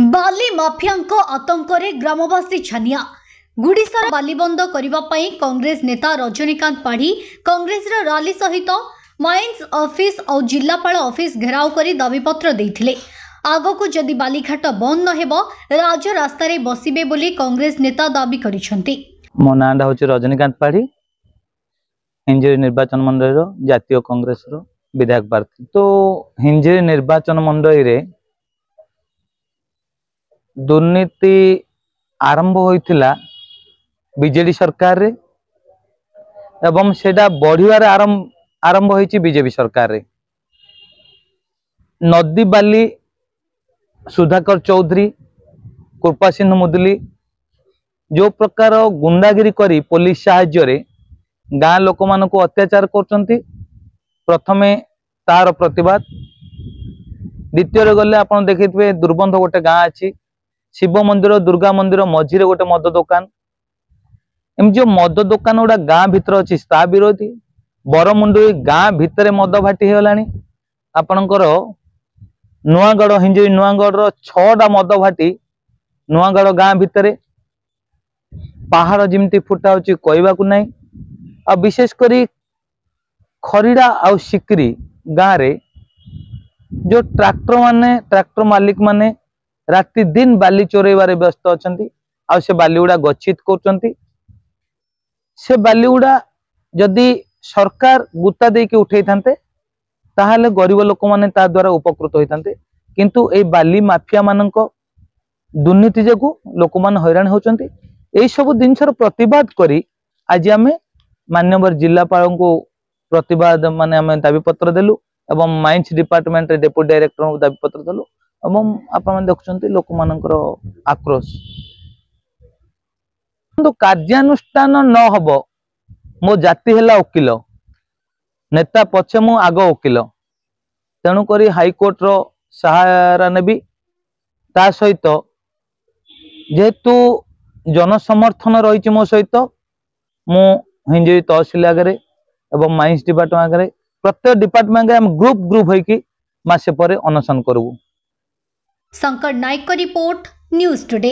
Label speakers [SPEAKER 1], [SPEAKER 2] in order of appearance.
[SPEAKER 1] बाली माफियांको आतंकरे ग्रामवासी छानिया गुड़ीसार बाली बंद करने कांग्रेस नेता रजनीकांत पाढ़ी कांग्रेस रैली सहित माइंस ऑफिस और जिलापाल ऑफिस घेराव कर दाबीपत्र देते आगक जदि बालीघाट बंद न हो राजरास्त बसबे बोली कांग्रेस नेता दाबी करिसेंती।
[SPEAKER 2] मो ना हूँ रजनीकांत पाढ़ी हिंजिरी निर्वाचन मंडल जातीय कांग्रेस विधायक प्रार्थी। तो हिंजिरी निर्वाचन मंडल रे दुर्नीति आरंभ होइथिला बीजेडी सरकार रे एवं सेटा बढ़िवार आरंभ होइछि बीजेपी सरकार रे। नदी बाली सुधाकर चौधरी कृपा सिंह मुदली जो प्रकार गुंडागिरी करी पुलिस साहाय्य रे गाँ लोक मान को अत्याचार करचंती प्रथमे तार प्रतिवाद। द्वितीय गले आपण देखिथिबे दुर्बंध गोटे गाँ अछि शिव मंदिर दुर्गा मंदिर मझिरे गोटे मद दुकान एम जो मद दुकान गुड़ा गाँ भितर अच्छी ता विरोधी बरमुंडी गाँ भितर मद भाटी होलानी। आपणकर नुआगढ़ हिंजिरी नुआगढ़ 6टा मद भाटी नुआगढ़ गाँ भितर पहाड़ जिमती फुटा होची कहवा को नहीं। आ विशेष करी खरीड़ा आ सिकरी गाँ रे जो ट्रैक्टर मालिक माने राति दिन बाली चोरेबारे व्यस्त अछंती आ से बाली गुड़ा गच्छित करचंती। से बाली गुड़ा जदि सरकार गुत्ता देके उठे थांते ताहले गरीब लोक माने ता द्वारा उपकृत होइतांते किंतु ए बाली माफिया मानक दुर्नीति जगु लोक मान हैरान होचंती। एई सब जिनसर प्रतिवाद करी आज आमे माननीय जिलापाल को प्रतिवाद माने आमे दाबी पत्र देलु एवं माइंस डिपार्टमेंट डेप्यूटी डायरेक्टर को दाबी पत्र देलु एवं आपण देखुचंती लोक मानकर आक्रोश। तो कार्यानुष्ठान न हबो मो जाति हेला वकील नेता पछे मु आग वकील तेणु करी हाईकोर्ट रो सहारा नेबी। ता सहित जेहेतु जनसमर्थन रही मो सहित मु हिंजिरी तहसील आगे एवं माइंस डिपार्टमेंट आगे प्रत्येक डिपार्टमेंट आगे ग्रुप होइकी मासे परे अनशन करबू।
[SPEAKER 1] शंकर नायक को रिपोर्ट न्यूज टुडे।